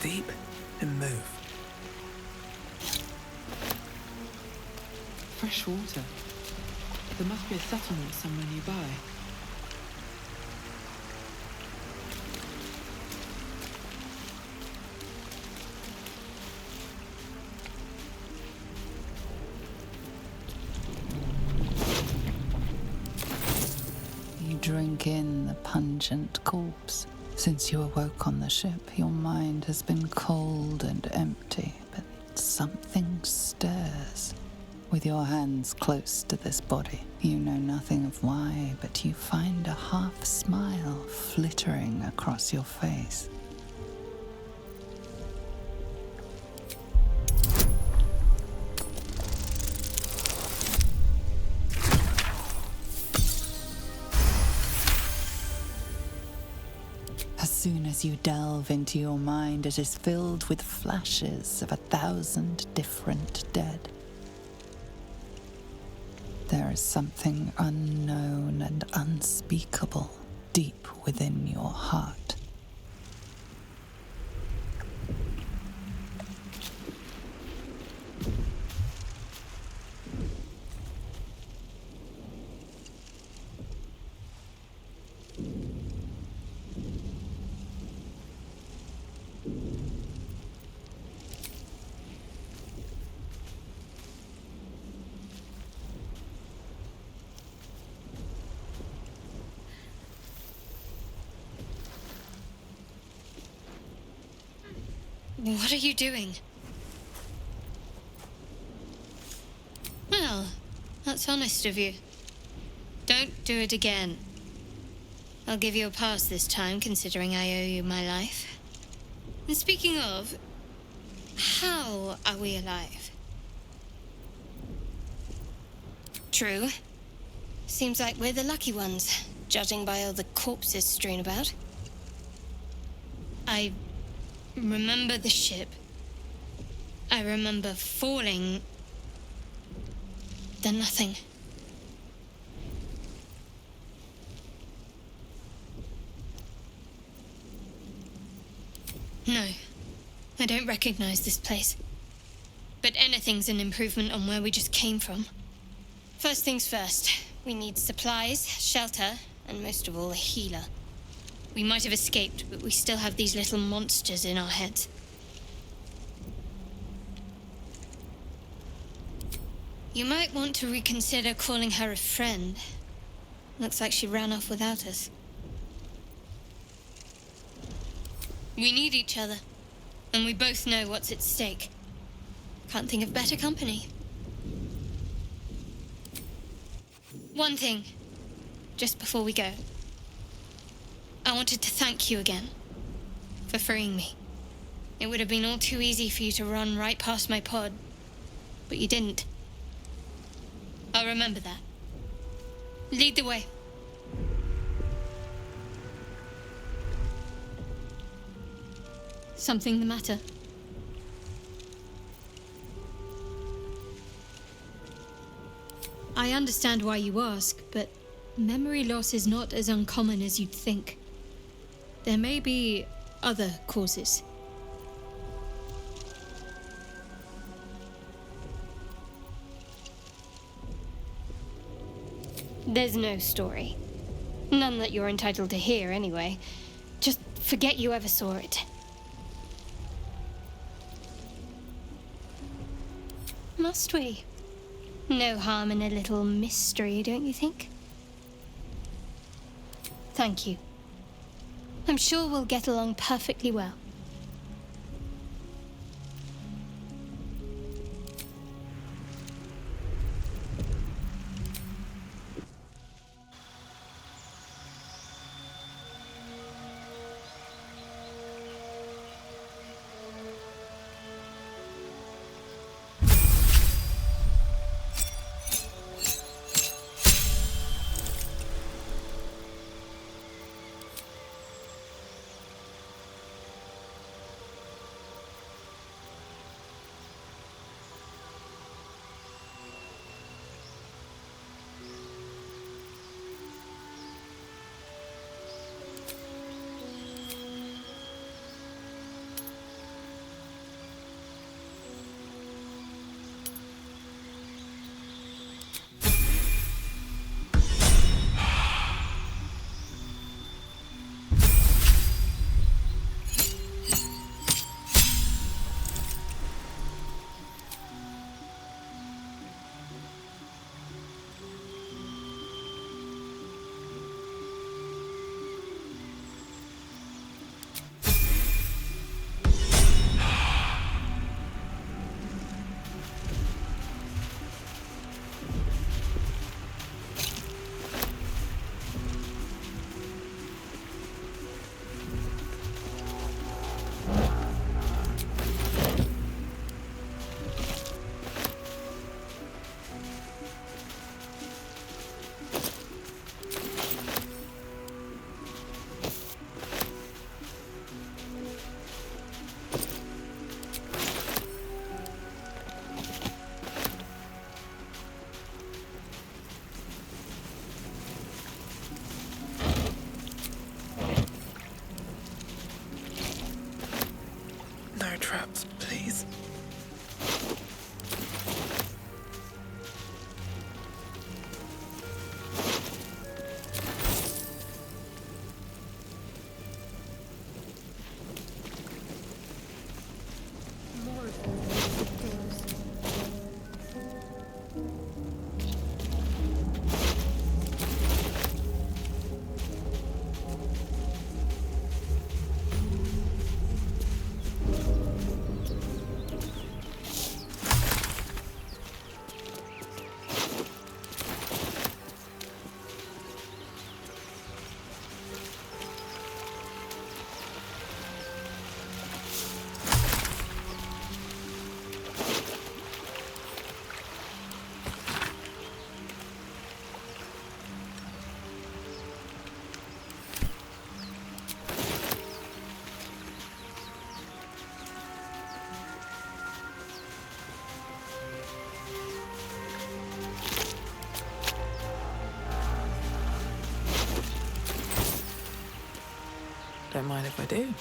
deep and move. Fresh water. There must be a settlement somewhere nearby. You drink in the pungent corpse. Since you awoke on the ship, your mind has been cold and empty, but something stirs. With your hands close to this body, you know nothing of why, but you find a half smile flittering across your face. As soon as you delve into your mind, it is filled with flashes of 1,000 different dead. There is something unknown and unspeakable deep within your heart. What are you doing? Well, that's honest of you. Don't do it again. I'll give you a pass this time, considering I owe you my life. And speaking of, how are we alive? True. Seems like we're the lucky ones, judging by all the corpses strewn about. I remember the ship. I remember falling. Then nothing. No, I don't recognize this place. But anything's an improvement on where we just came from. First things first, we need supplies, shelter, and most of all, a healer. We might have escaped, but we still have these little monsters in our heads. You might want to reconsider calling her a friend. Looks like she ran off without us. We need each other, and we both know what's at stake. Can't think of better company. One thing, just before we go. I wanted to thank you again for freeing me. It would have been all too easy for you to run right past my pod, but you didn't. I'll remember that. Lead the way. Something the matter? I understand why you ask, but memory loss is not as uncommon as you'd think. There may be other causes. There's no story. None that you're entitled to hear, anyway. Just forget you ever saw it. Must we? No harm in a little mystery, don't you think? Thank you. I'm sure we'll get along perfectly well. don't mind if I do.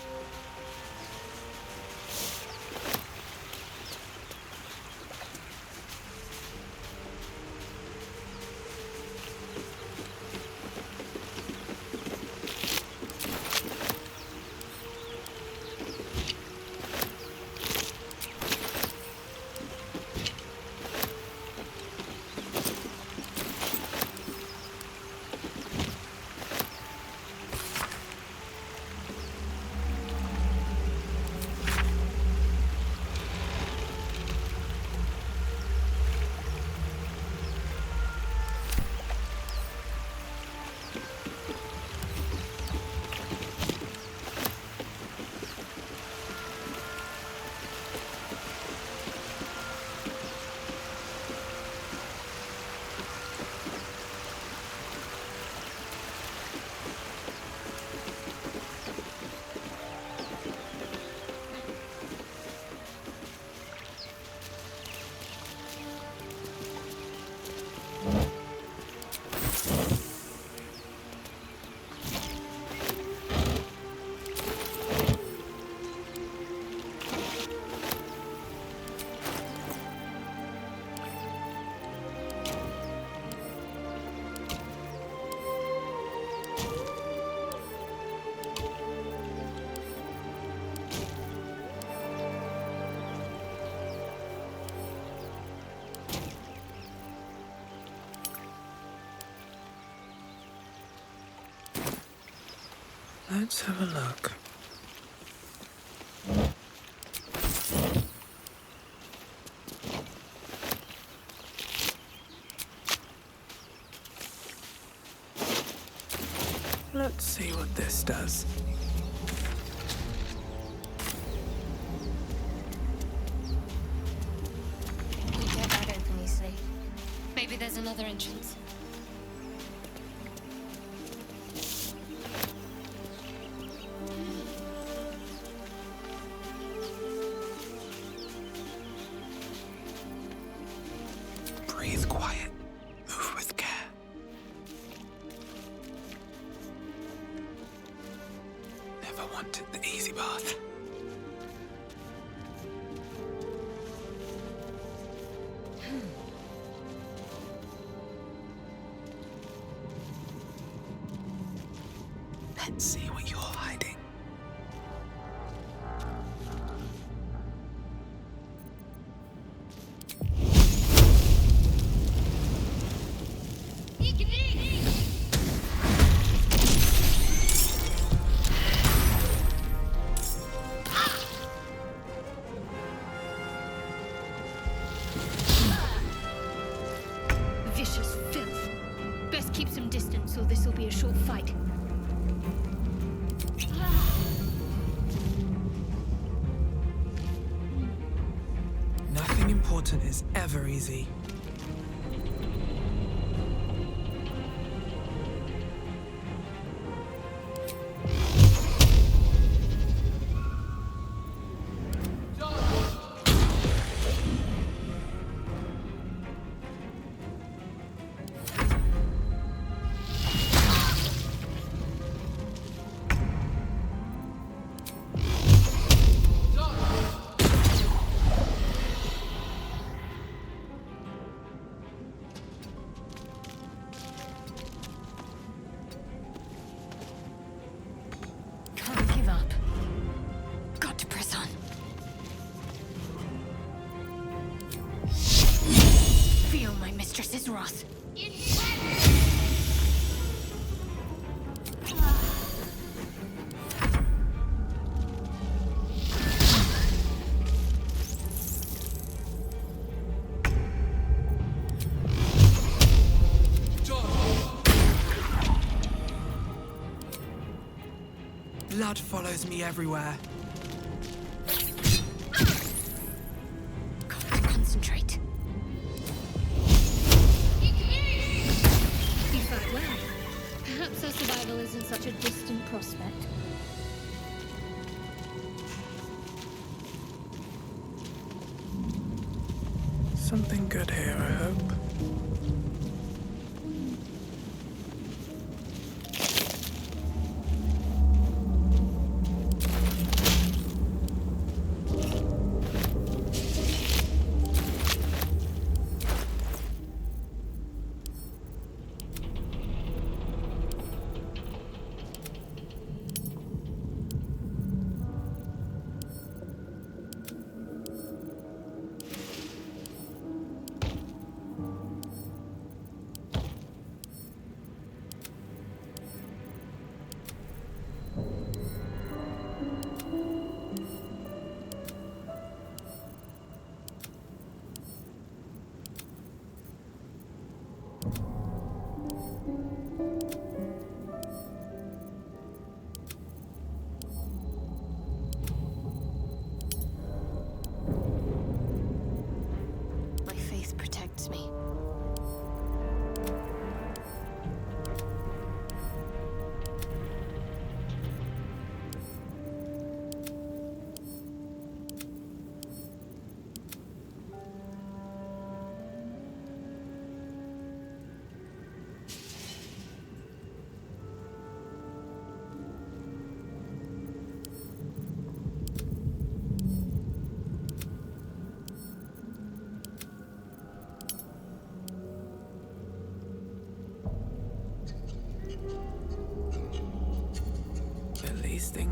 Let's have a look. Let's see what this does. We get that open easily. Maybe there's another entrance. Breathe quiet. Move with care. Never wanted the easy path. Let's see what you're hiding. Vicious filth. Best keep some distance, or this will be a short fight. Nothing important is ever easy. Can't give up. Got to press on. Feel my mistress's wrath. Blood follows me everywhere. Got to concentrate. You fight well. Perhaps our survival isn't such a distant prospect. Something good here, I hope.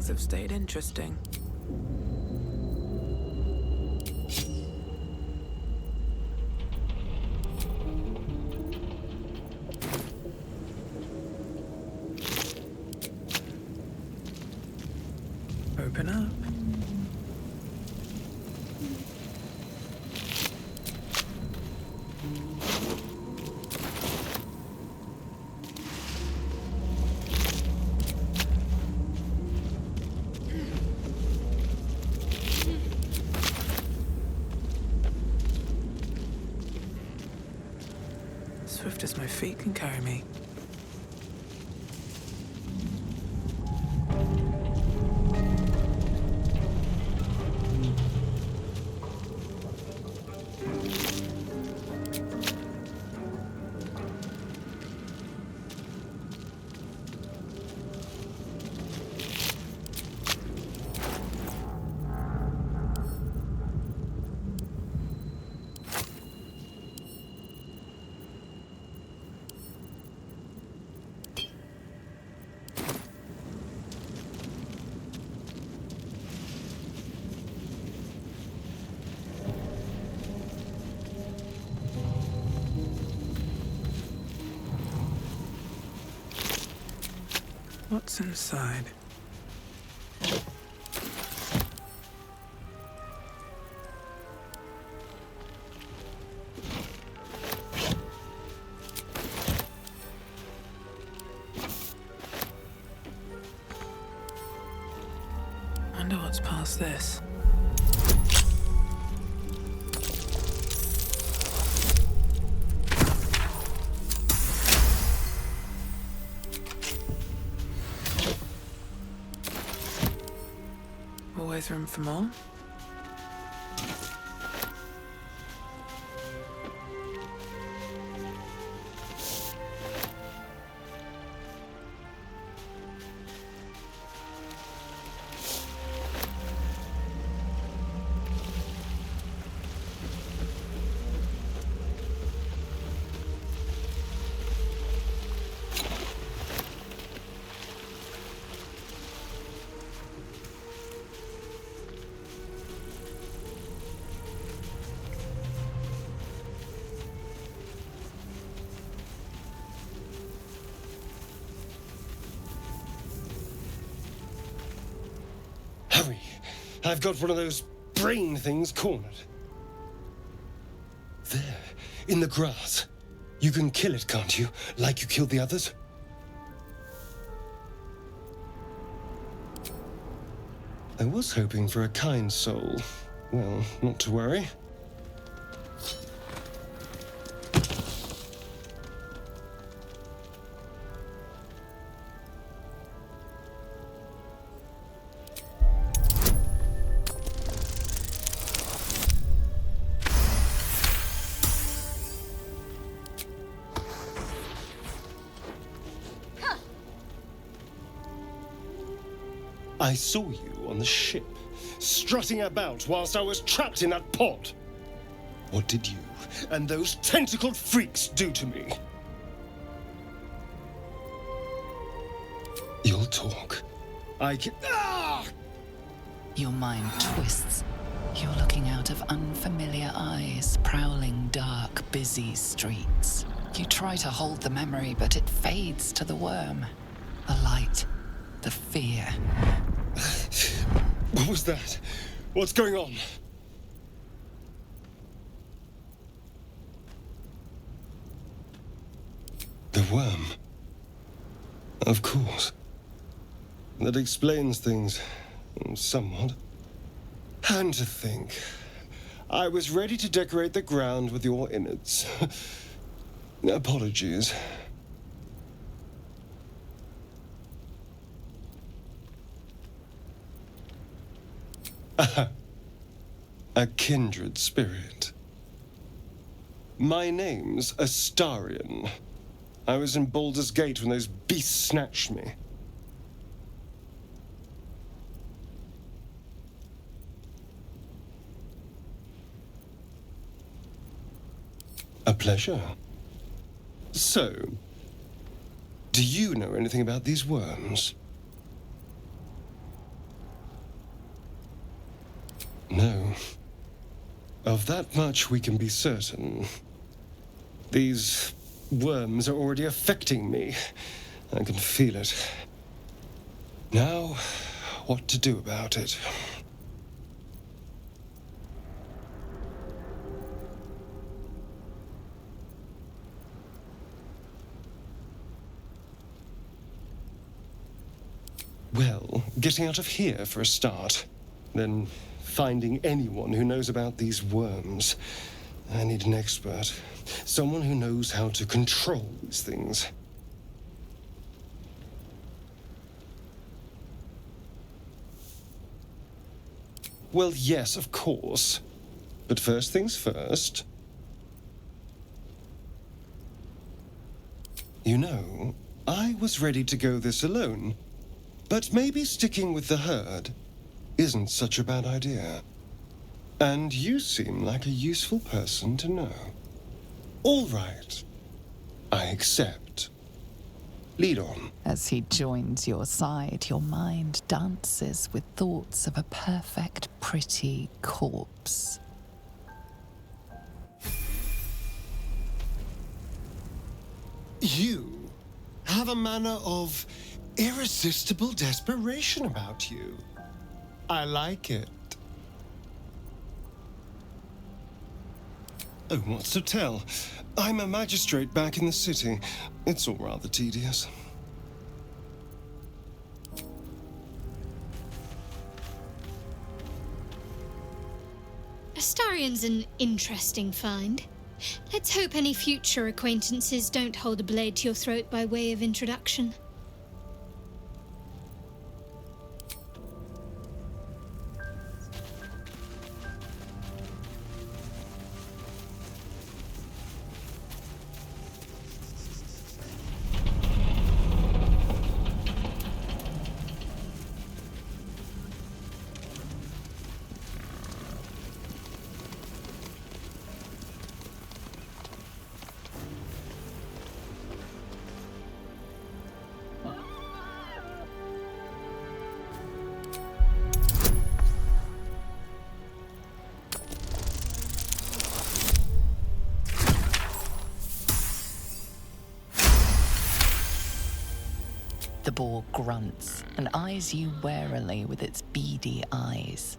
have stayed interesting. Open up. Swift as my feet can carry me. What's inside? Wonder what's past this. Always room for more. Hurry! I've got one of those brain things cornered. There, in the grass. You can kill it, can't you? Like you killed the others? I was hoping for a kind soul. Well, not to worry. I saw you on the ship, strutting about whilst I was trapped in that pod. What did you and those tentacled freaks do to me? You'll talk. I can... Ah! Your mind twists. You're looking out of unfamiliar eyes, prowling dark, busy streets. You try to hold the memory, but it fades to the worm. The light, the fear. What was that? What's going on? The worm. Of course. That explains things, somewhat. And to think, I was ready to decorate the ground with your innards. Apologies. A kindred spirit. My name's Astarion. I was in Baldur's Gate when those beasts snatched me. A pleasure. So, do you know anything about these worms? No. Of that much we can be certain. These worms are already affecting me. I can feel it. Now, what to do about it? Well, getting out of here for a start. Then finding anyone who knows about these worms. I need an expert. Someone who knows how to control these things. Well, yes, of course. But first things first. You know, I was ready to go this alone. But maybe sticking with the herd isn't such a bad idea. And you seem like a useful person to know. All right. I accept. Lead on. As he joins your side, your mind dances with thoughts of a perfect, pretty corpse. You have a manner of irresistible desperation about you. I like it. Oh, what's to tell? I'm a magistrate back in the city. It's all rather tedious. Astarion's an interesting find. Let's hope any future acquaintances don't hold a blade to your throat by way of introduction. The boar grunts and eyes you warily with its beady eyes.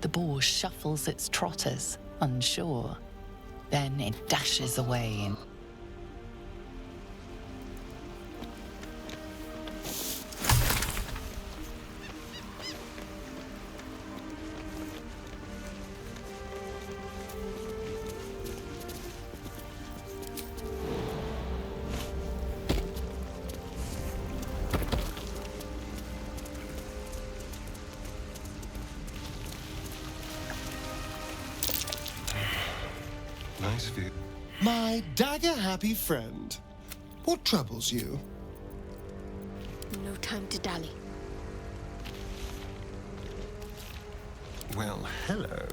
The boar shuffles its trotters, unsure. Then it dashes away in Nice view. My dagger-happy friend. What troubles you? No time to dally. Well, hello.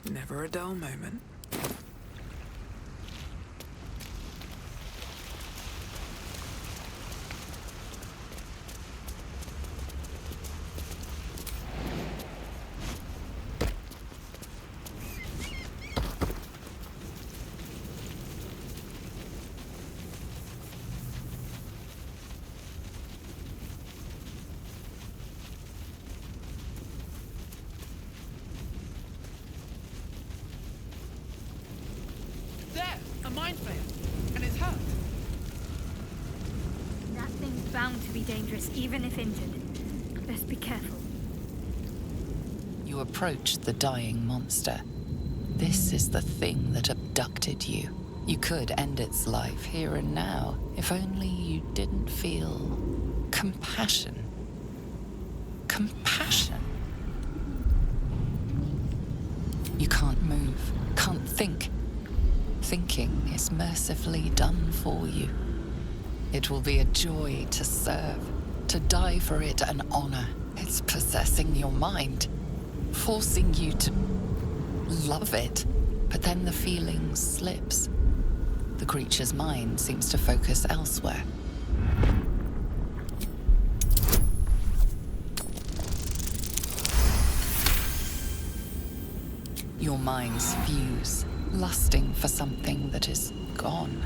Never a dull moment. Mind flayer, and it's hurt. That thing's bound to be dangerous, even if injured. Best be careful. You approach the dying monster. This is the thing that abducted abducted you. You could end its life here and now, if only you didn't feel compassion. Compassion. You can't move, can't think. Thinking is mercifully done for you. It will be a joy to serve, to die for it an honor. It's possessing your mind, forcing you to love it. But then the feeling slips. The creature's mind seems to focus elsewhere. Your minds fuse, lusting for something that is gone.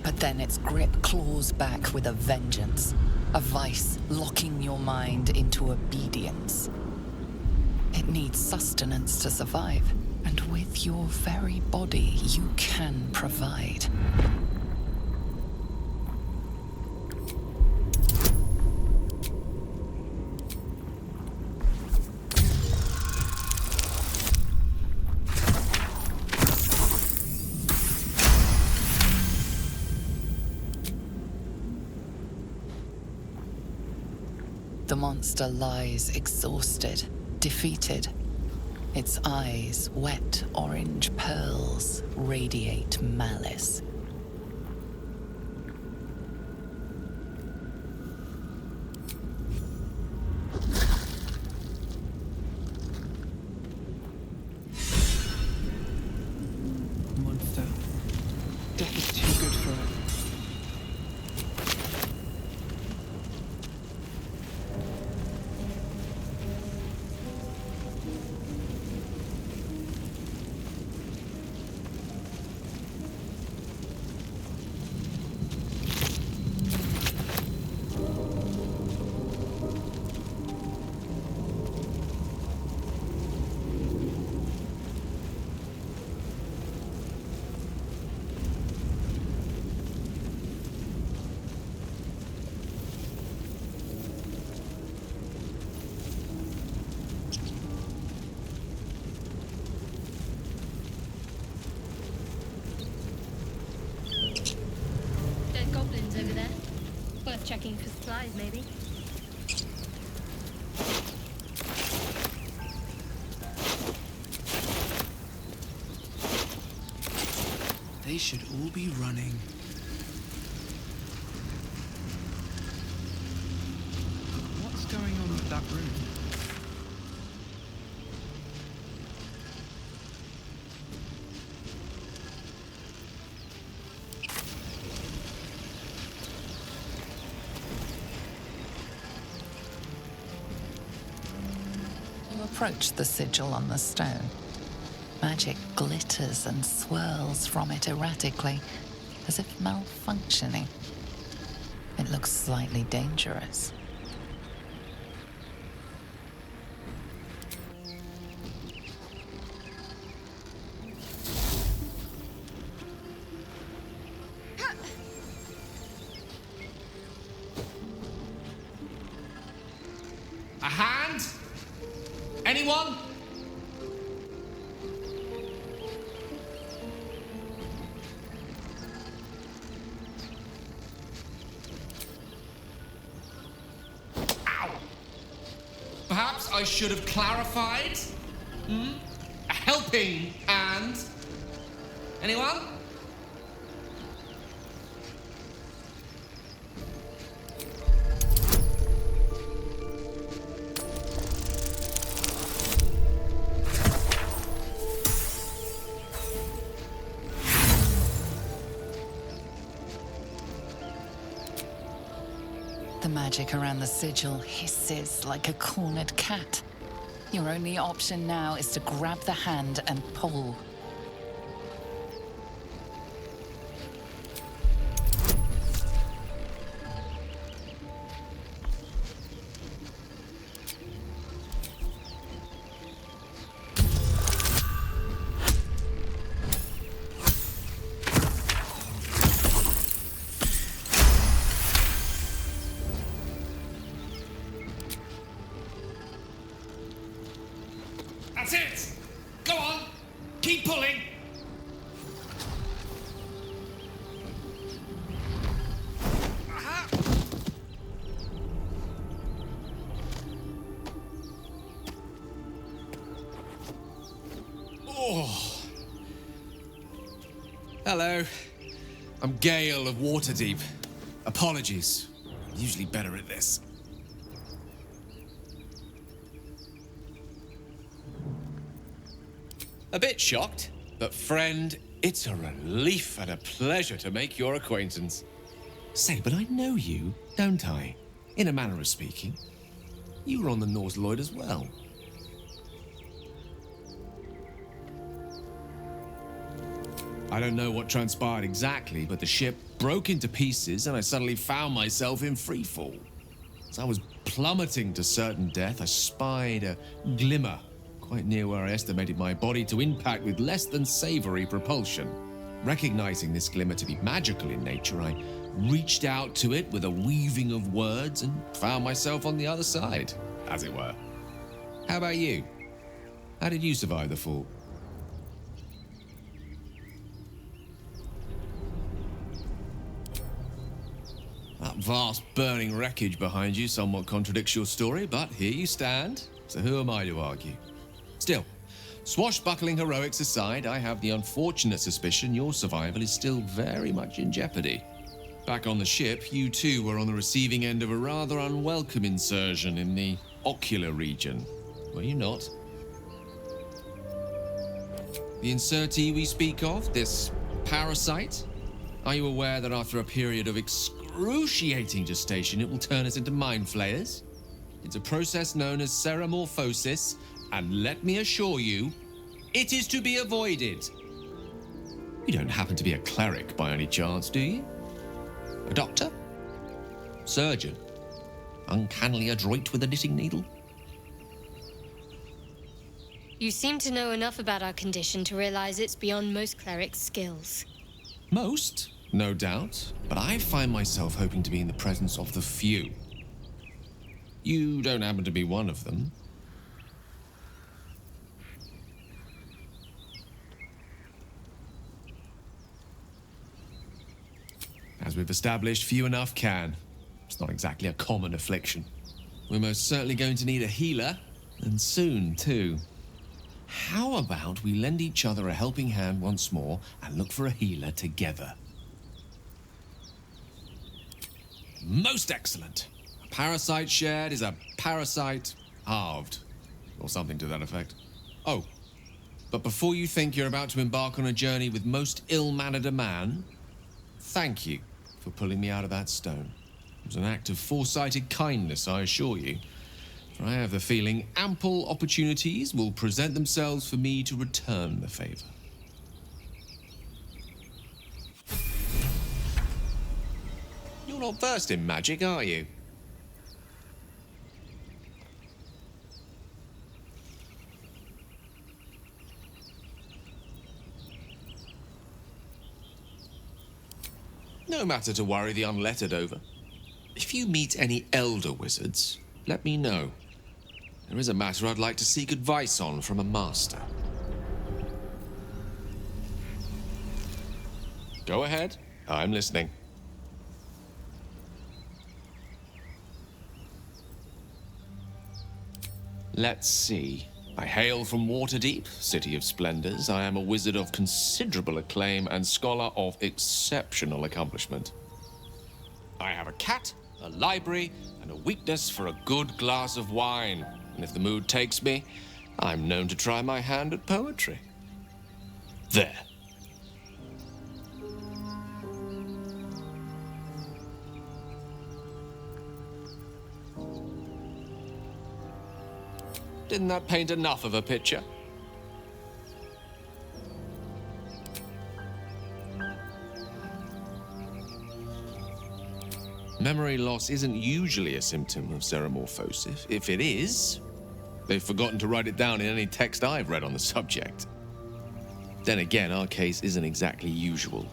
But then its grip claws back with a vengeance, a vice locking your mind into obedience. It needs sustenance to survive, and with your very body you can provide. The monster lies exhausted, defeated. Its eyes, wet orange pearls, radiate malice. Monster. Death is too good for it. Dead goblins over there. Worth checking for supplies, maybe. They should all be running. What's going on with that room? You approach the sigil on the stone. Magic glitters and swirls from it erratically, as if malfunctioning. It looks slightly dangerous. A hand? Anyone? Ow! Perhaps I should have clarified? A helping hand? Anyone? The magic around the sigil hisses like a cornered cat. Your only option now is to grab the hand and pull. That's it! Go on! Keep pulling! Hello. I'm Gale of Waterdeep. Apologies. I'm usually better at this. A bit shocked, but friend, it's a relief and a pleasure to make your acquaintance. Say, but I know you, don't I? In a manner of speaking. You were on the Norse Lloyd as well. I don't know what transpired exactly, but the ship broke into pieces and I suddenly found myself in freefall. As I was plummeting to certain death, I spied a glimmer quite near where I estimated my body to impact with less than savory propulsion. Recognizing this glimmer to be magical in nature, I reached out to it with a weaving of words and found myself on the other side, as it were. How about you? How did you survive the fall? That vast burning wreckage behind you somewhat contradicts your story, but here you stand, so who am I to argue? Still, swashbuckling heroics aside, I have the unfortunate suspicion your survival is still very much in jeopardy. Back on the ship, you too were on the receiving end of a rather unwelcome insertion in the ocular region, were you not? The insertee we speak of, this parasite, are you aware that after a period of excruciating gestation, it will turn us into mind flayers? It's a process known as ceramorphosis, and let me assure you, it is to be avoided. You don't happen to be a cleric by any chance, do you? A doctor? Surgeon? Uncannily adroit with a knitting needle? You seem to know enough about our condition to realize it's beyond most clerics' skills. Most, no doubt, but I find myself hoping to be in the presence of the few. You don't happen to be one of them. As we've established, few enough can. It's not exactly a common affliction. We're most certainly going to need a healer, and soon, too. How about we lend each other a helping hand once more and look for a healer together? Most excellent. A parasite shared is a parasite halved, or something to that effect. Oh, but before you think you're about to embark on a journey with most ill-mannered a man, thank you for pulling me out of that stone. It was an act of foresighted kindness, I assure you. For I have the feeling ample opportunities will present themselves for me to return the favor. You're not versed in magic, are you? No matter to worry the unlettered over. If you meet any elder wizards, let me know. There is a matter I'd like to seek advice on from a master. Go ahead. I'm listening. Let's see. I hail from Waterdeep, city of splendors. I am a wizard of considerable acclaim and scholar of exceptional accomplishment. I have a cat, a library, and a weakness for a good glass of wine. And if the mood takes me, I'm known to try my hand at poetry. There. Didn't that paint enough of a picture? Memory loss isn't usually a symptom of ceramorphosis. If it is, they've forgotten to write it down in any text I've read on the subject. Then again, our case isn't exactly usual.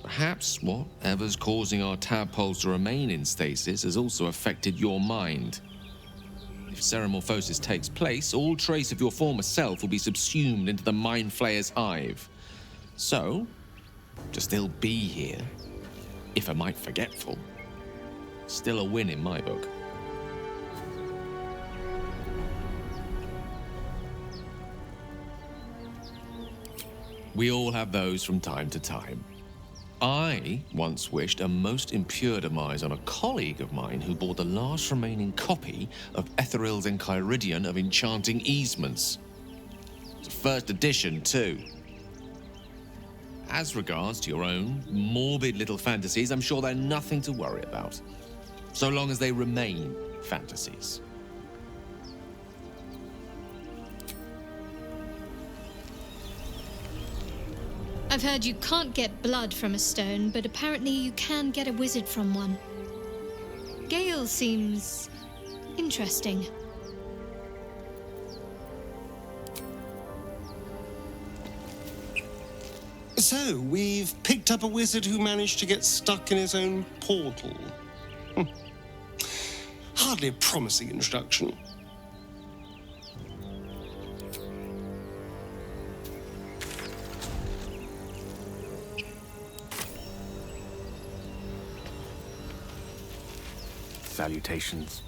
Perhaps whatever's causing our tadpoles to remain in stasis has also affected your mind. If ceramorphosis takes place, all trace of your former self will be subsumed into the Mind Flayer's hive. So, to still be here, if a mite forgetful, still a win in my book. We all have those from time to time. I once wished a most impure demise on a colleague of mine who bought the last remaining copy of Etheril's Enchiridion of Enchanting Easements. It's a first edition, too. As regards to your own morbid little fantasies, I'm sure they're nothing to worry about, so long as they remain fantasies. I've heard you can't get blood from a stone, but apparently you can get a wizard from one. Gale seems interesting. So, we've picked up a wizard who managed to get stuck in his own portal. Hardly a promising introduction. Salutations.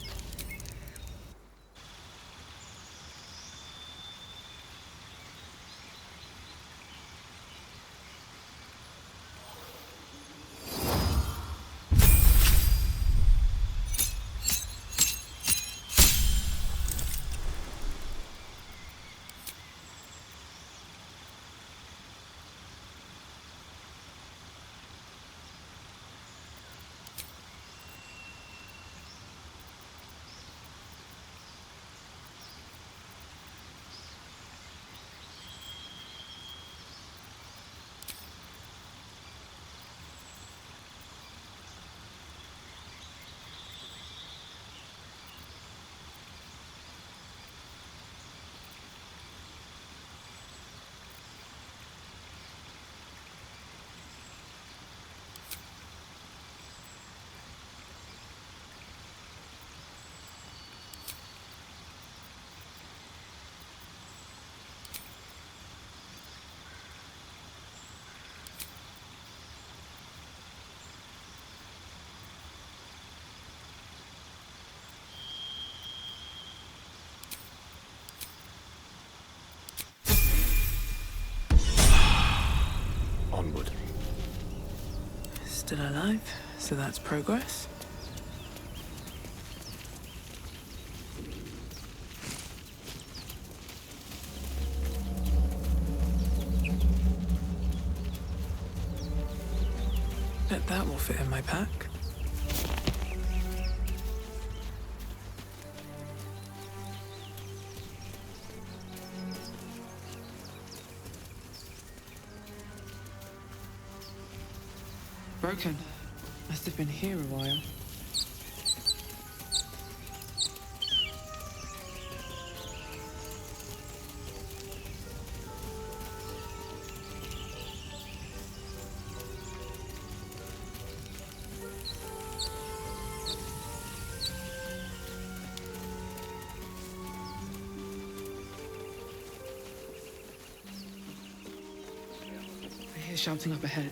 Onward. Still alive, so that's progress. Bet that will fit in my pack. Broken. Must have been here a while. I hear shouting up ahead.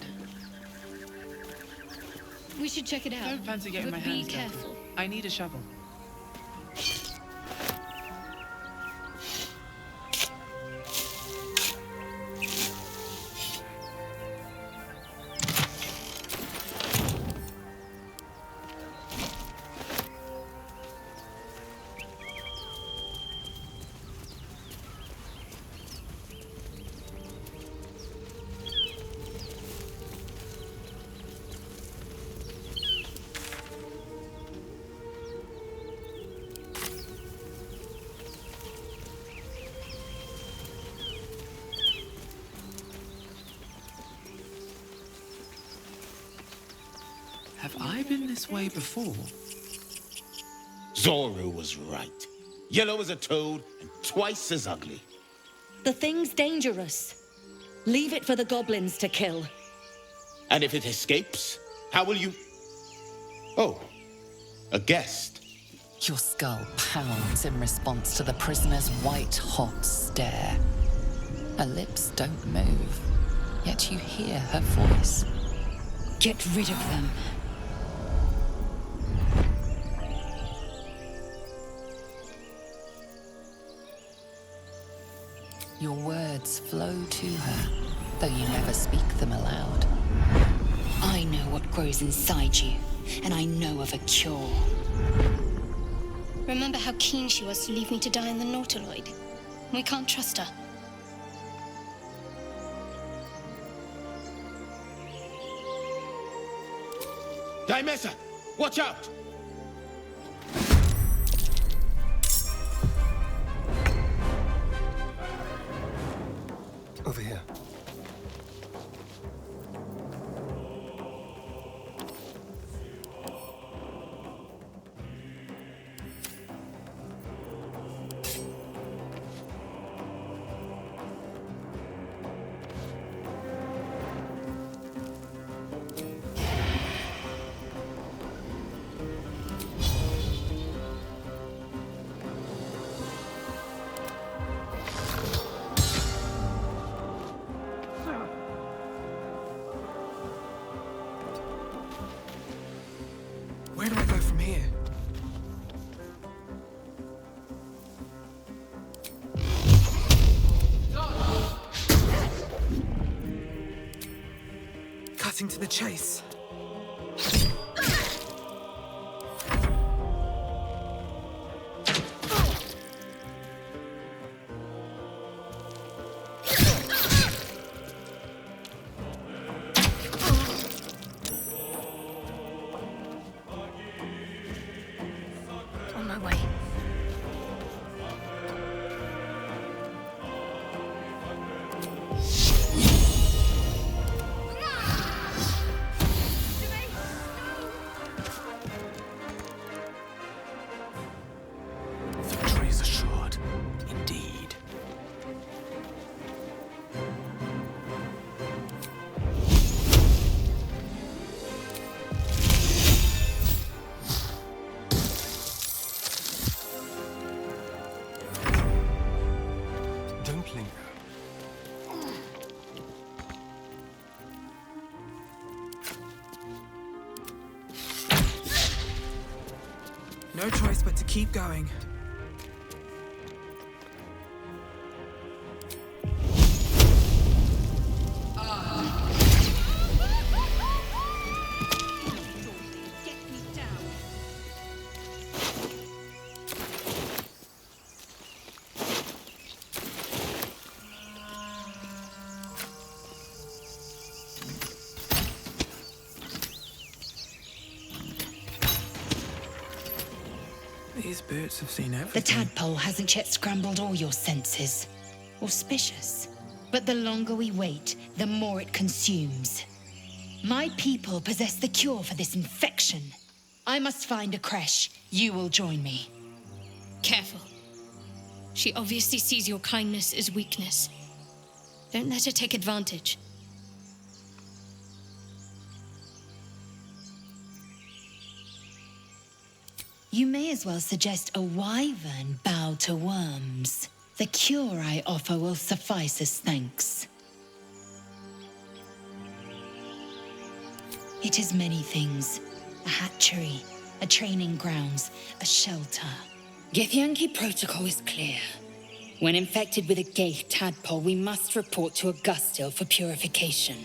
We should check it out. Don't fancy getting but my hands be dirty. careful. I need a shovel. Have I been this way before? Zoro was right. Yellow as a toad and twice as ugly. The thing's dangerous. Leave it for the goblins to kill. And if it escapes, how will you... Oh, a guest. Your skull pounds in response to the prisoner's white-hot stare. Her lips don't move, yet you hear her voice. Get rid of them. Your words flow to her, though you never speak them aloud. I know what grows inside you, and I know of a cure. Remember how keen she was to leave me to die in the Nautiloid? We can't trust her. Dimesa, watch out! Over here. Where do I go from here? Cutting to the chase. On my way. Victory is assured. Indeed. Don't linger. No choice but to keep going. These boots have seen The everything. tadpole hasn't yet scrambled all your senses. Auspicious. But the longer we wait, the more it consumes. My people possess the cure for this infection. I must find a creche. You will join me. Careful. She obviously sees your kindness as weakness. Don't let her take advantage. You may as well suggest a wyvern bow to worms. The cure I offer will suffice as thanks. It is many things. A hatchery, a training grounds, a shelter. Githyanki protocol is clear. When infected with a gay tadpole, we must report to Augustil for purification.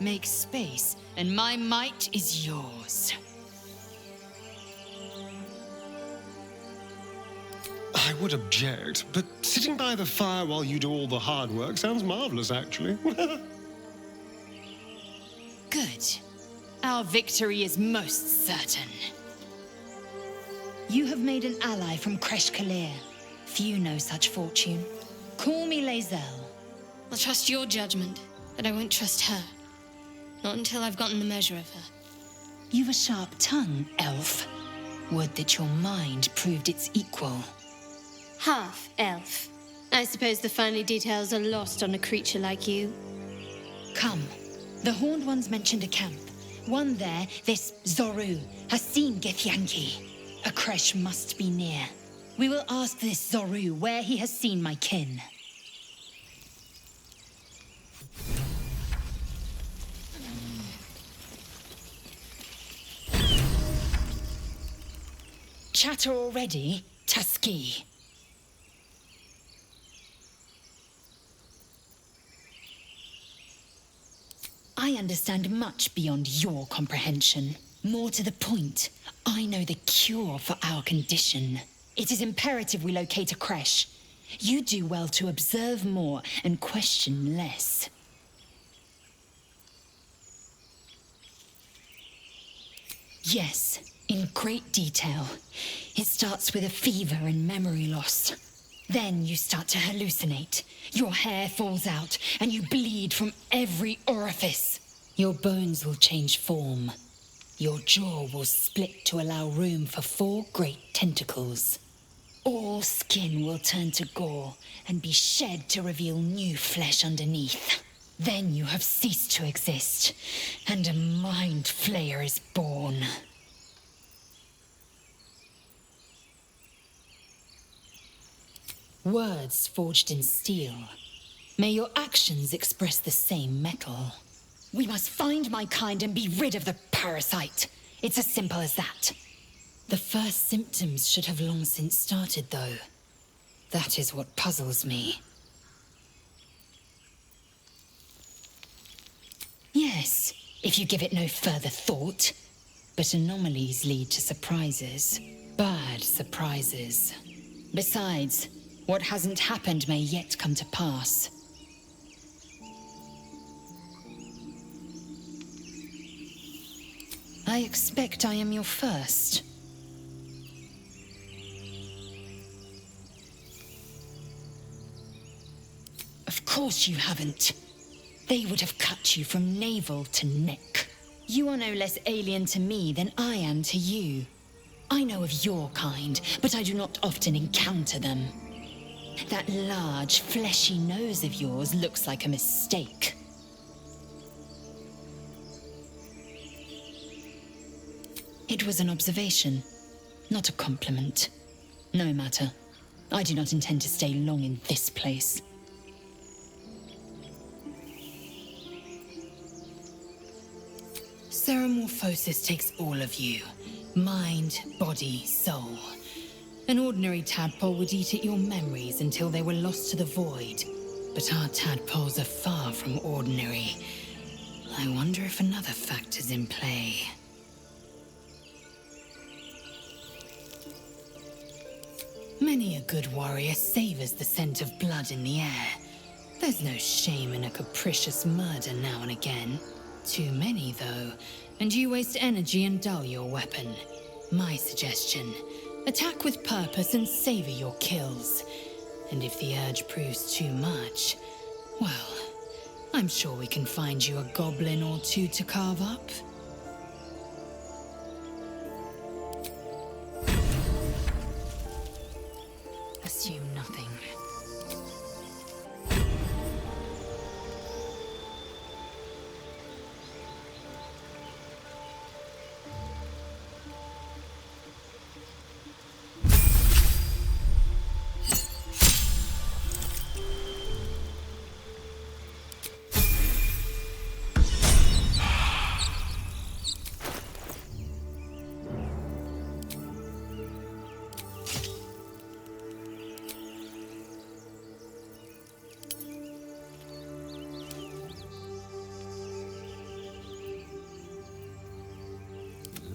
Make space, and my might is yours. I would object, but sitting by the fire while you do all the hard work sounds marvelous, actually. Good. Our victory is most certain. You have made an ally from Kresh Kalir. Few know such fortune. Call me Lae'zel. I'll trust your judgment, but I won't trust her. Not until I've gotten the measure of her. You've a sharp tongue, elf. Would that your mind proved its equal. Half elf. I suppose the finer details are lost on a creature like you. Come. The Horned Ones mentioned a camp. One there, this Zoru, has seen Githyanki. A creche must be near. We will ask this Zoru where he has seen my kin. Chatter already, Tusky? I understand much beyond your comprehension. More to the point, I know the cure for our condition. It is imperative we locate a creche. You do well to observe more and question less. Yes, in great detail. It starts with a fever and memory loss. Then you start to hallucinate. Your hair falls out, and you bleed from every orifice. Your bones will change form. Your jaw will split to allow room for 4 great tentacles. All skin will turn to gore and be shed to reveal new flesh underneath. Then you have ceased to exist, and a mind flayer is born. Words forged in steel. May your actions express the same metal. We must find my kind and be rid of the parasite. It's as simple as that. The first symptoms should have long since started, though. That is what puzzles me. Yes, if you give it no further thought. But anomalies lead to surprises. Bad surprises. Besides, what hasn't happened may yet come to pass. I expect I am your first. Of course you haven't. They would have cut you from navel to neck. You are no less alien to me than I am to you. I know of your kind, but I do not often encounter them. That large, fleshy nose of yours looks like a mistake. It was an observation, not a compliment. No matter. I do not intend to stay long in this place. Ceramorphosis takes all of you. Mind, body, soul. An ordinary tadpole would eat at your memories until they were lost to the void. But our tadpoles are far from ordinary. I wonder if another factor's in play. Many a good warrior savors the scent of blood in the air. There's no shame in a capricious murder now and again. Too many, though, and you waste energy and dull your weapon. My suggestion, attack with purpose and savor your kills. And if the urge proves too much, well, I'm sure we can find you a goblin or two to carve up. Assume nothing.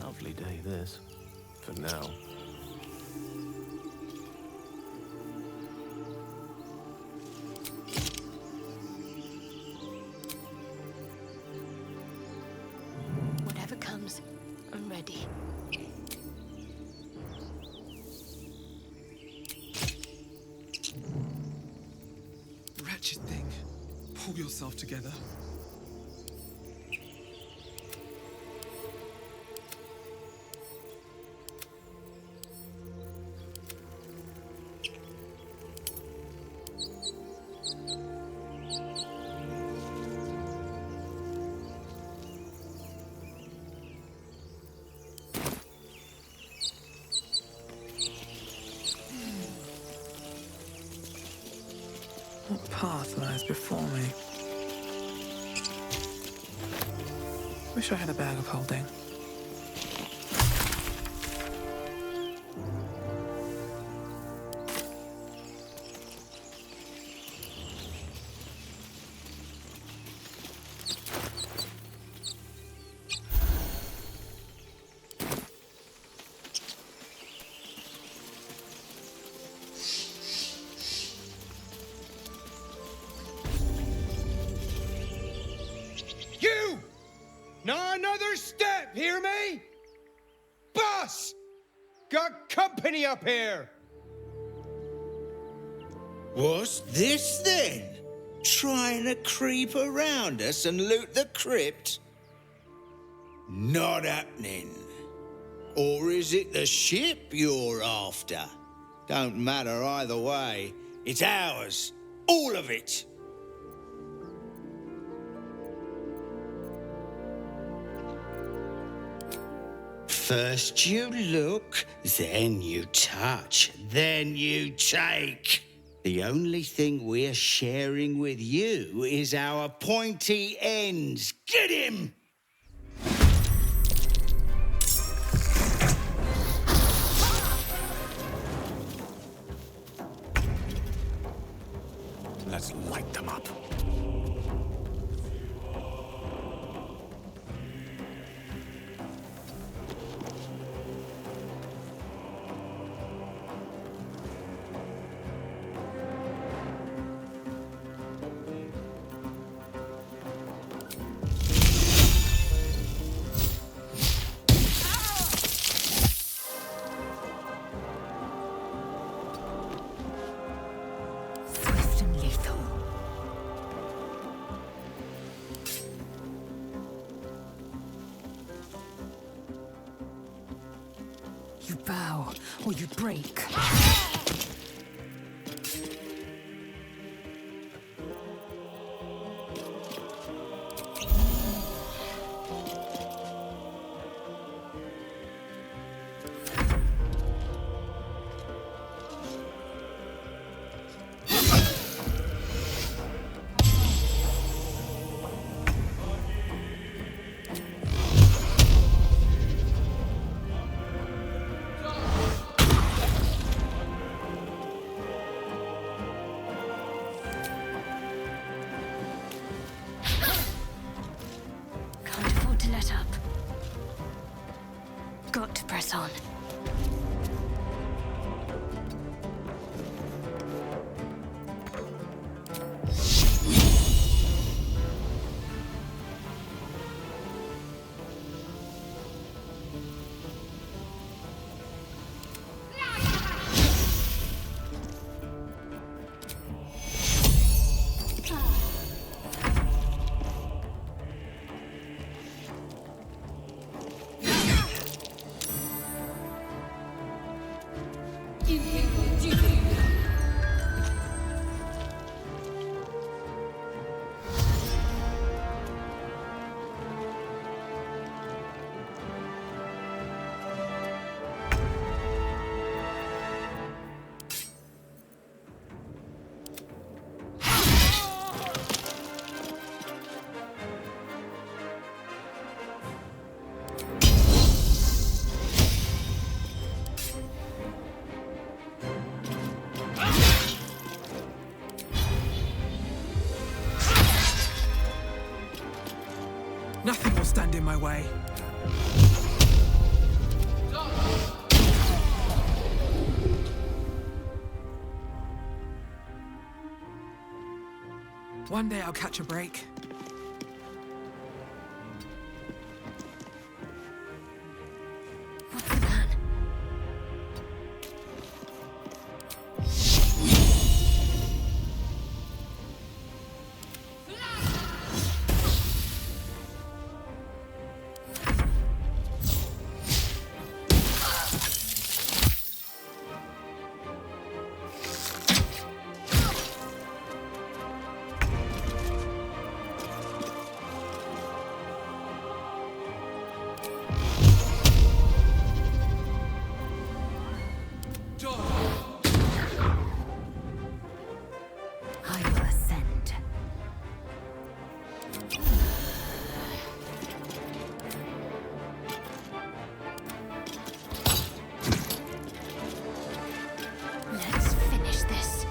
Lovely day, this. For now. Whatever comes, I'm ready. Wretched thing. Pull yourself together. What path lies before me? Wish I had a bag of holding. hear me? Boss! Got company up here! What's this then? Trying to creep around us and loot the crypt? Not happening. Or is it the ship you're after? Don't matter either way. It's ours. All of it. First you look, then you touch, then you take. The only thing we're sharing with you is our pointy ends. Get him! Let's light them up. Swift and lethal. You bow or you break. Can't afford to let up. Got to press on. Nothing will stand in my way. One day I'll catch a break. What's the plan? I will ascend. Let's finish this.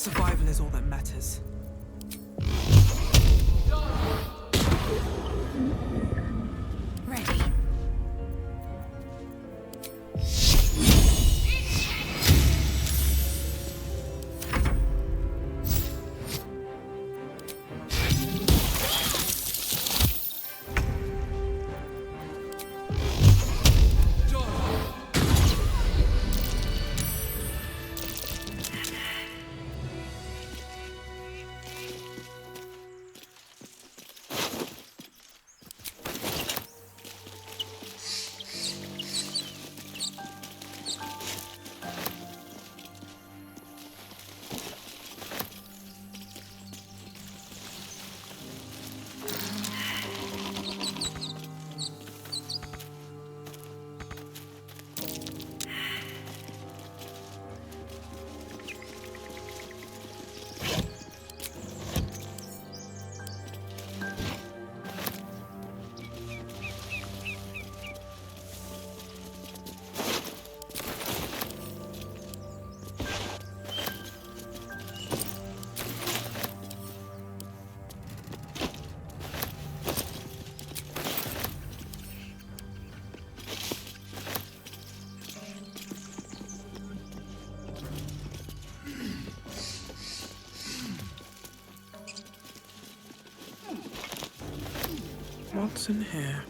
Survival is all that matters. Ready. What's in here?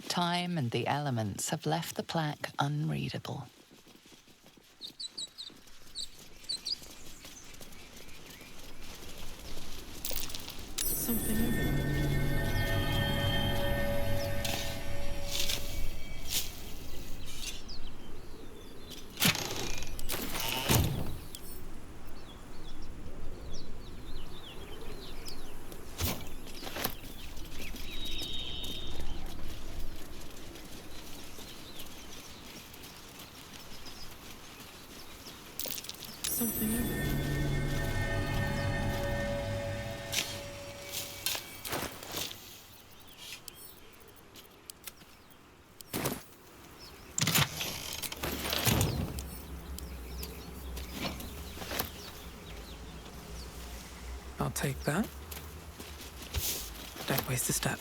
Time and the elements have left the plaque unreadable. Something over there. Something over there. I'll take that. Don't waste a step.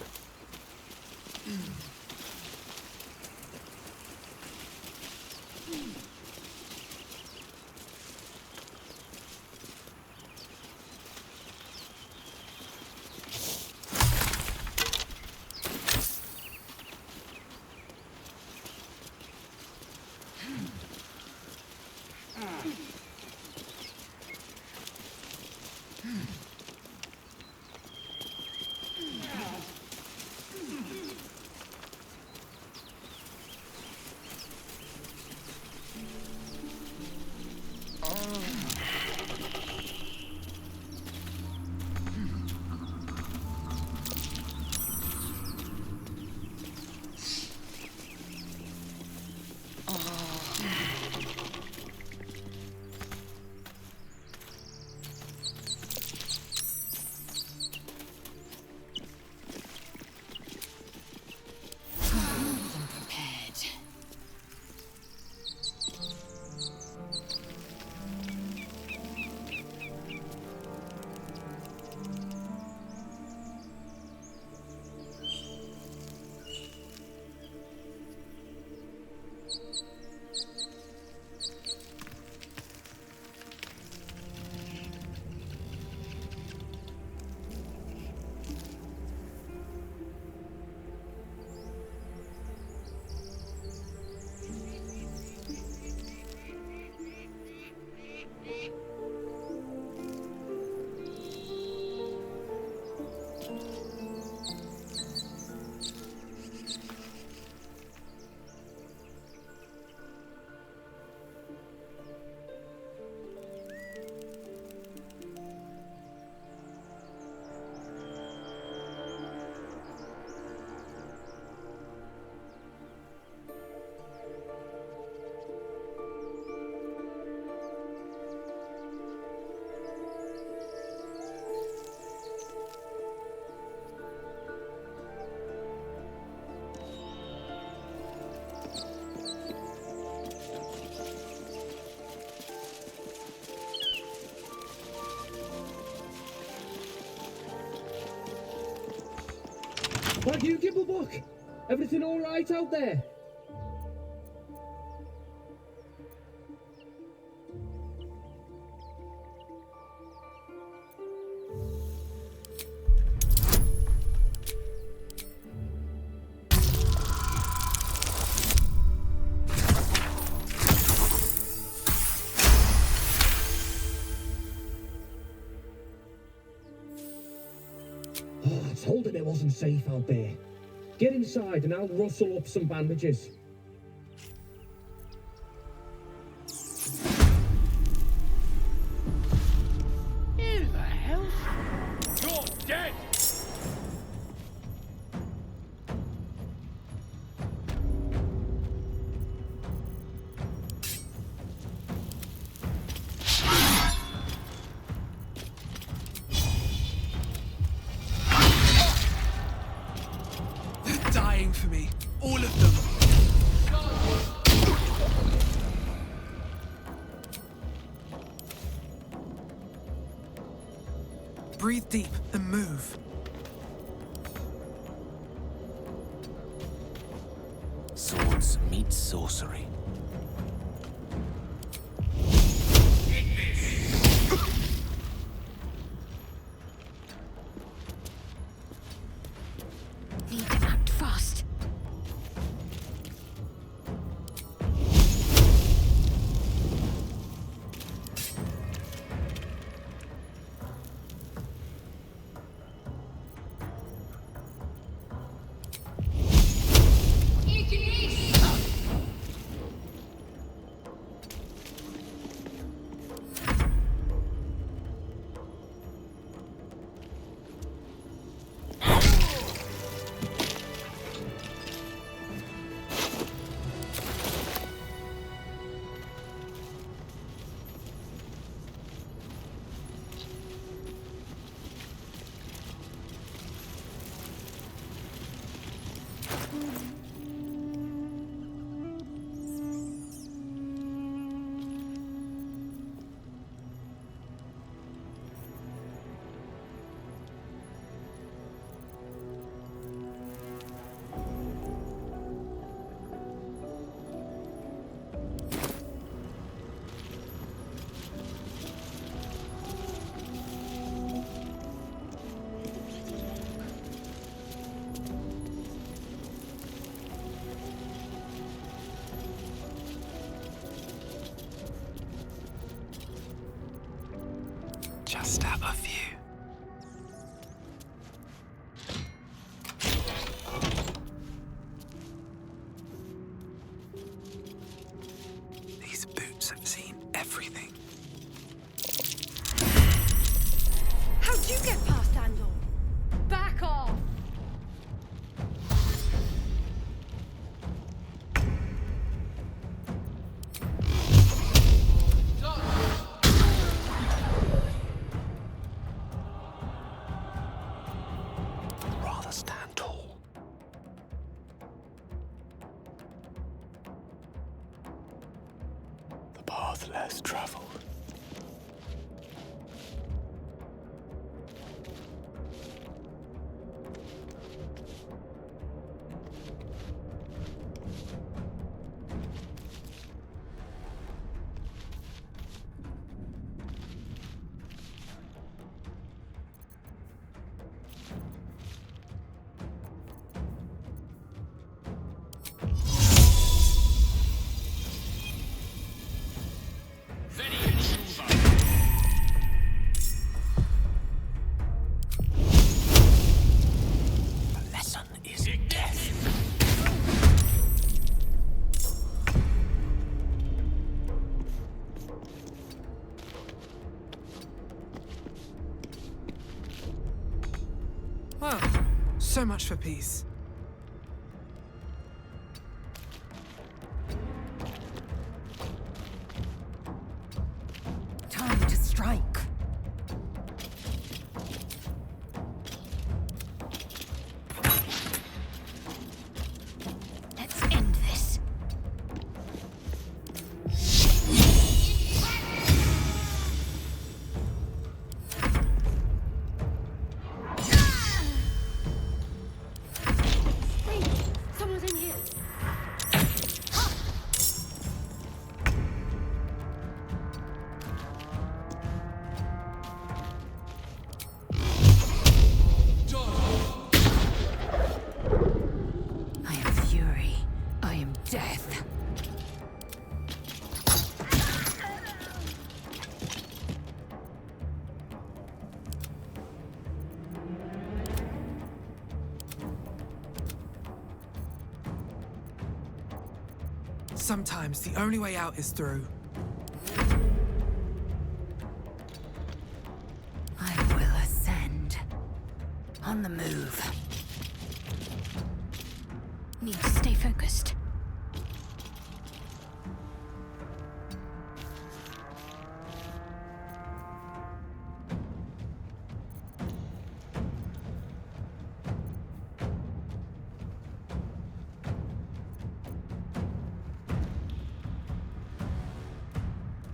Like you, Gibblebook? Everything all right out there? I told him it wasn't safe out there. Get inside and I'll rustle up some bandages. Who the hell? You're dead! They're dying for me. All of them. Breathe deep and move. Swords meet sorcery. Need to act fast. Just have a few. These boots have seen everything. How'd you get past Andor? Back off! Rather stand tall. The path less traveled. The lesson is death. Well, so much for peace. Time to strike. Let's end this. Sometimes the only way out is through. I will ascend. On the move. Need to stay focused.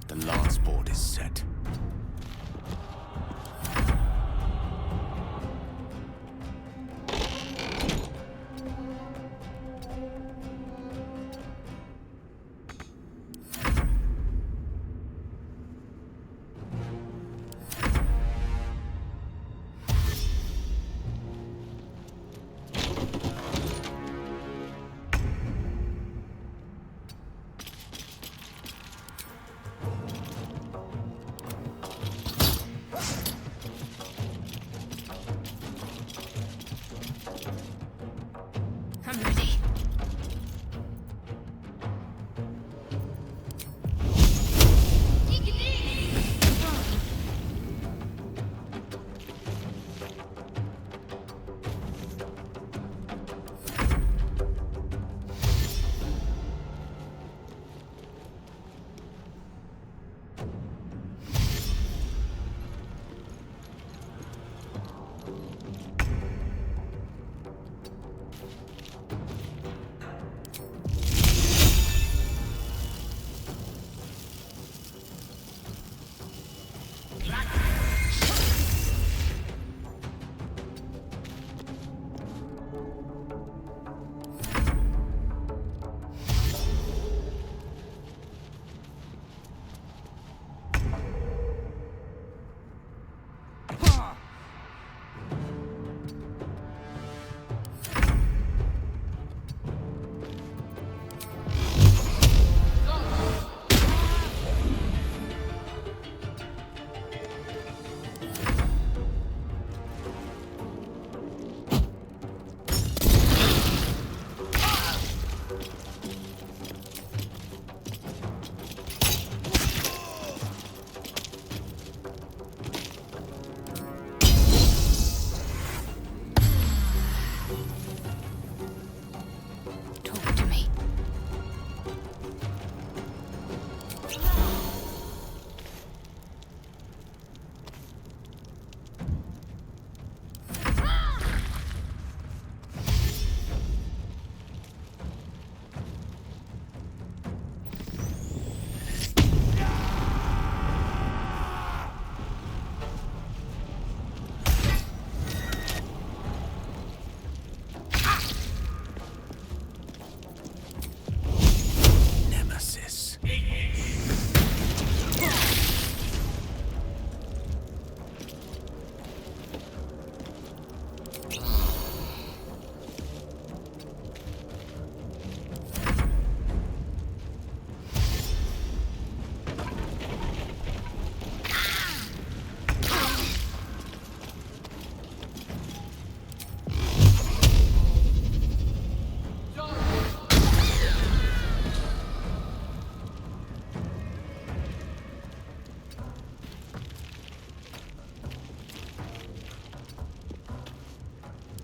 The last board is set. I'm ready. Talk to me. Nemesis.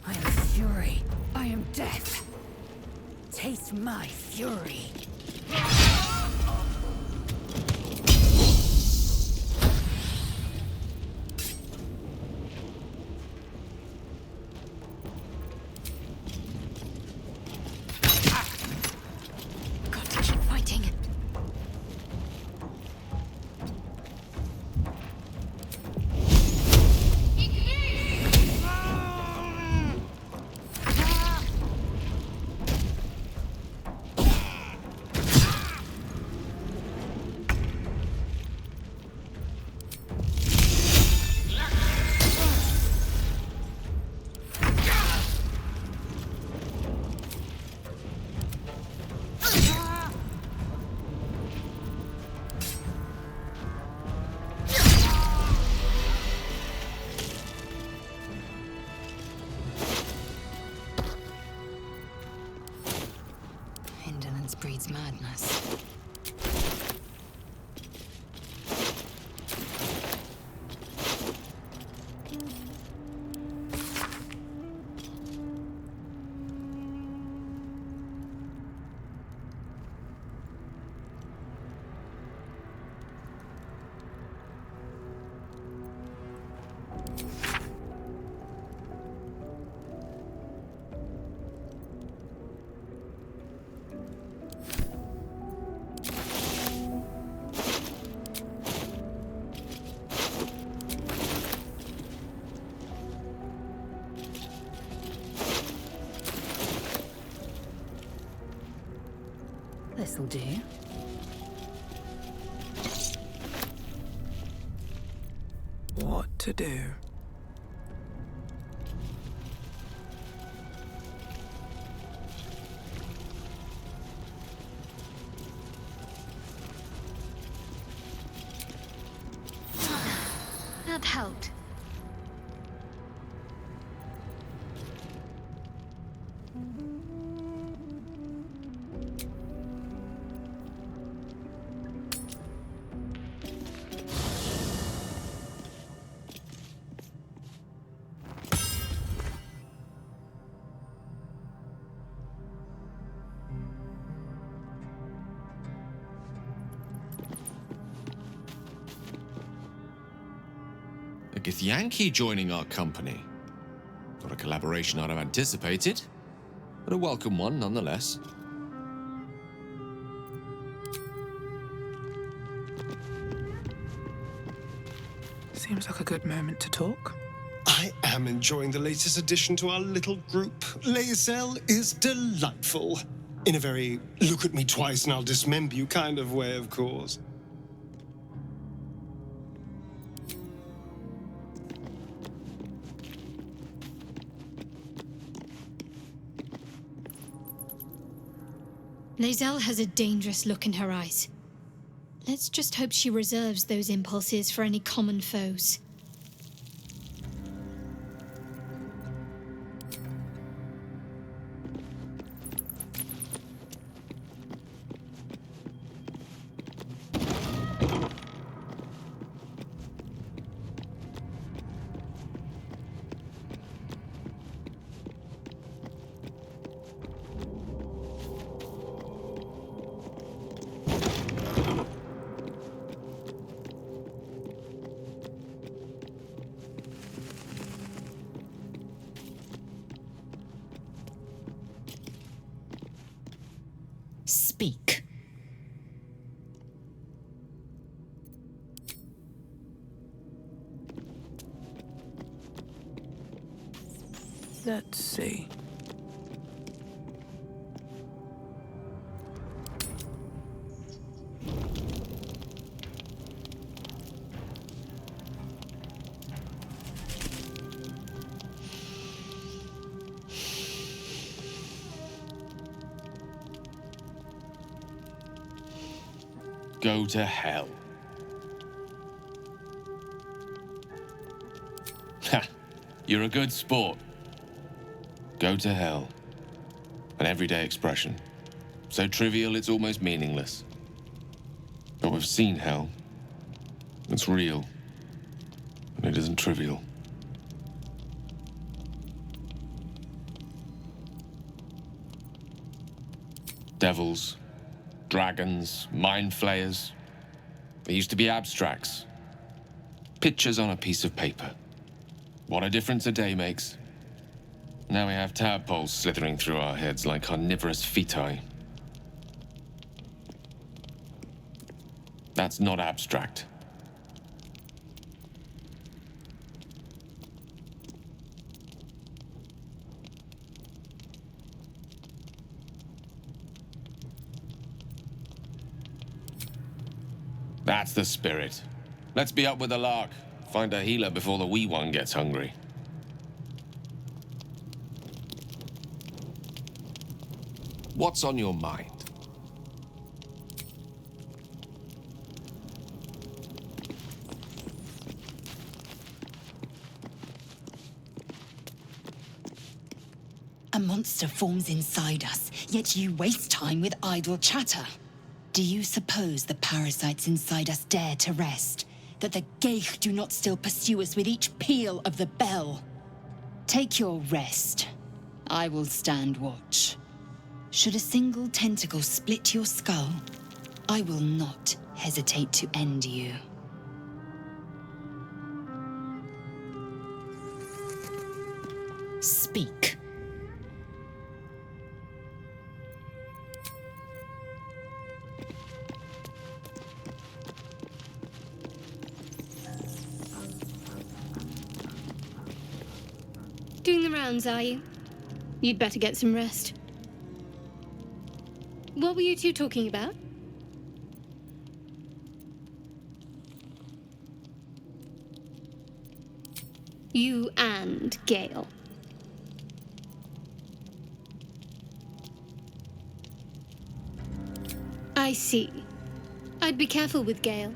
I am fury. I am death. Taste my fury. Got to keep fighting. madness. This'll do. What to do? That helped. A Githyanki joining our company. Not a collaboration I'd have anticipated, but a welcome one nonetheless. Seems like a good moment to talk. I am enjoying the latest addition to our little group. Lae'zel is delightful. In a very look at me twice and I'll dismember you kind of way, of course. Lae'zel has a dangerous look in her eyes. Let's just hope she reserves those impulses for any common foes. Speak. Let's see. Go to hell. Ha! You're a good sport. Go to hell. An everyday expression. So trivial it's almost meaningless. But we've seen hell. It's real. And it isn't trivial. Devils, dragons, mind flayers. They used to be abstracts. Pictures on a piece of paper. What a difference a day makes. Now we have tadpoles slithering through our heads like carnivorous feti. That's not abstract. That's the spirit. Let's be up with the lark. Find a healer before the wee one gets hungry. What's on your mind? A monster forms inside us, yet you waste time with idle chatter. Do you suppose the parasites inside us dare to rest? That the Geich do not still pursue us with each peal of the bell? Take your rest. I will stand watch. Should a single tentacle split your skull, I will not hesitate to end you. Speak. Doing the rounds, are you? You'd better get some rest. What were you two talking about? You and Gale. I see. I'd be careful with Gale.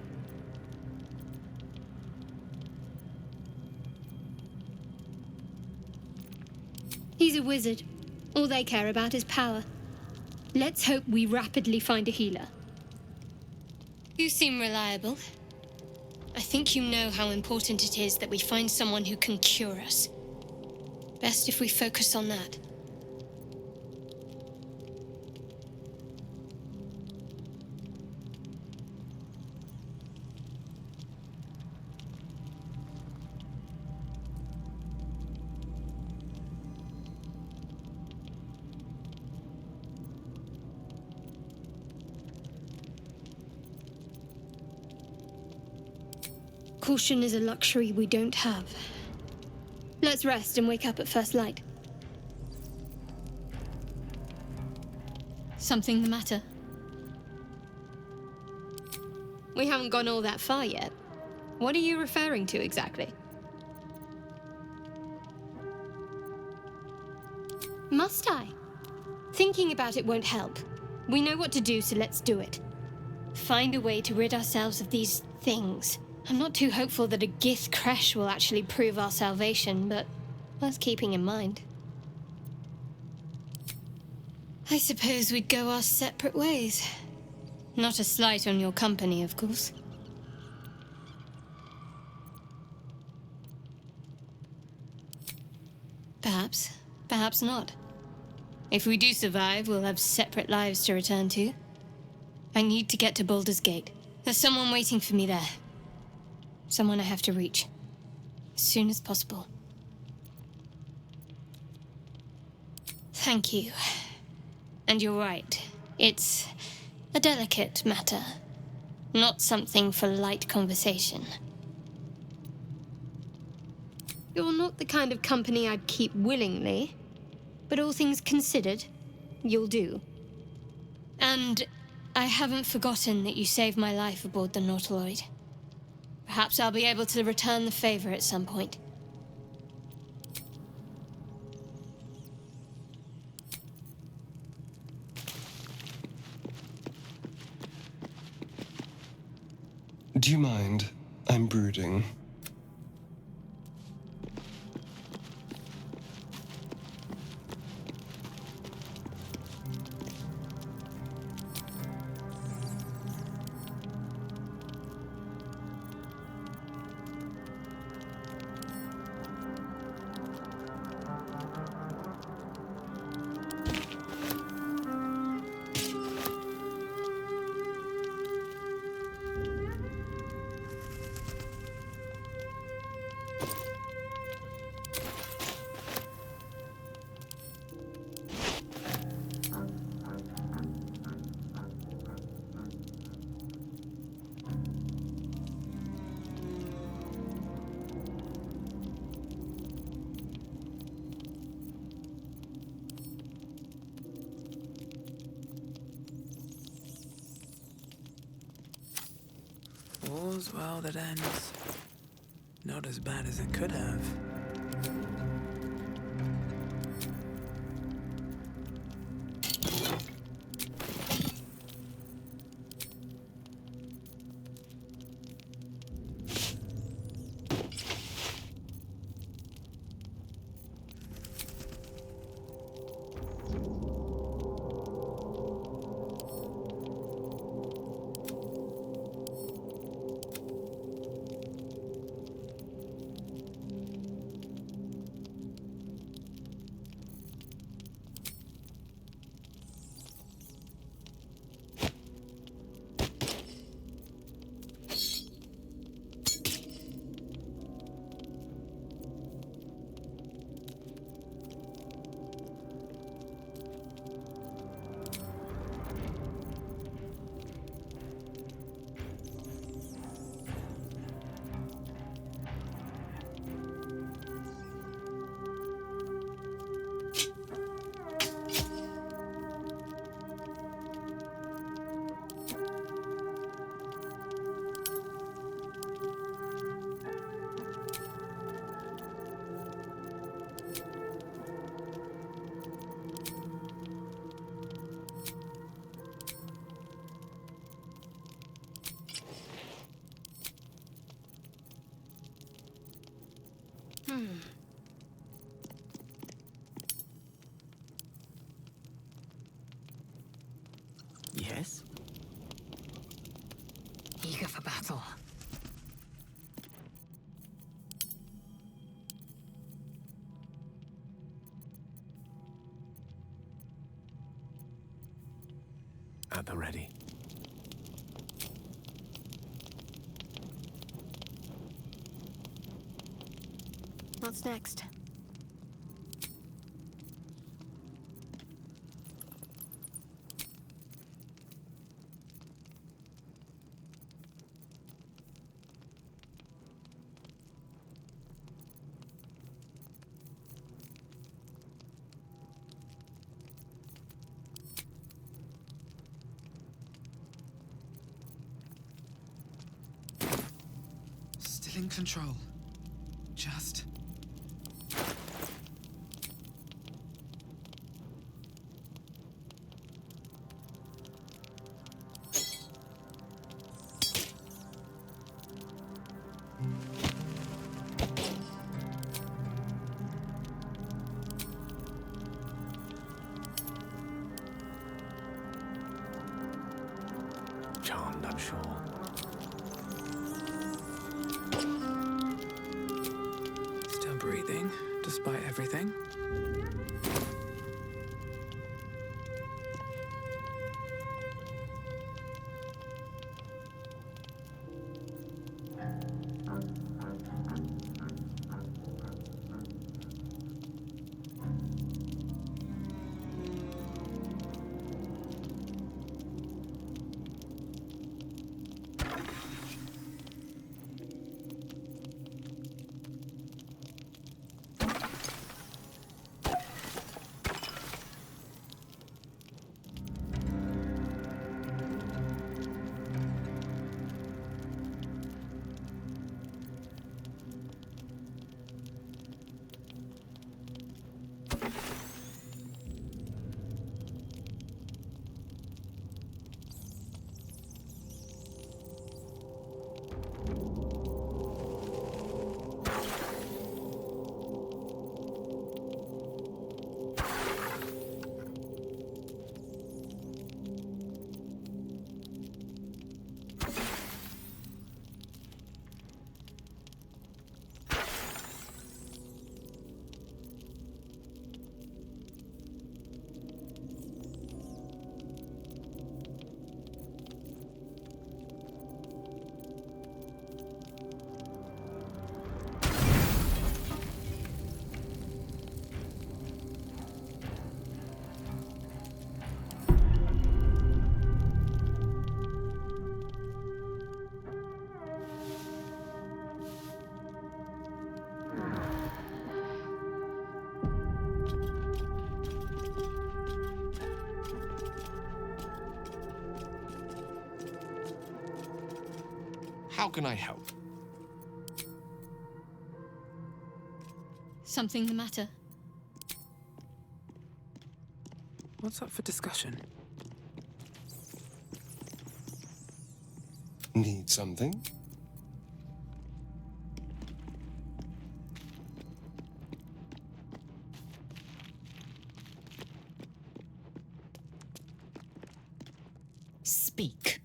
He's a wizard. All they care about is power. Let's hope we rapidly find a healer. You seem reliable. I think you know how important it is that we find someone who can cure us. Best if we focus on that. Caution is a luxury we don't have. Let's rest and wake up at first light. Something the matter? We haven't gone all that far yet. What are you referring to exactly? Must I? Thinking about it won't help. We know what to do, so let's do it. Find a way to rid ourselves of these things. I'm not too hopeful that a Gith crash will actually prove our salvation, but worth keeping in mind. I suppose we'd go our separate ways. Not a slight on your company, of course. Perhaps. Perhaps not. If we do survive, we'll have separate lives to return to. I need to get to Baldur's Gate. There's someone waiting for me there. Someone I have to reach. As soon as possible. Thank you. And you're right. It's a delicate matter. Not something for light conversation. You're not the kind of company I'd keep willingly, but all things considered, you'll do. And I haven't forgotten that you saved my life aboard the Nautiloid. Perhaps I'll be able to return the favor at some point. Do you mind? I'm brooding. All's well that ends. Not as bad as it could have. Yes? Eager for battle. At the ready. What's next? Still in control. Just... Charmed, I'm sure. Still breathing, despite everything. How can I help? Something the matter? What's up for discussion? Need something? Speak.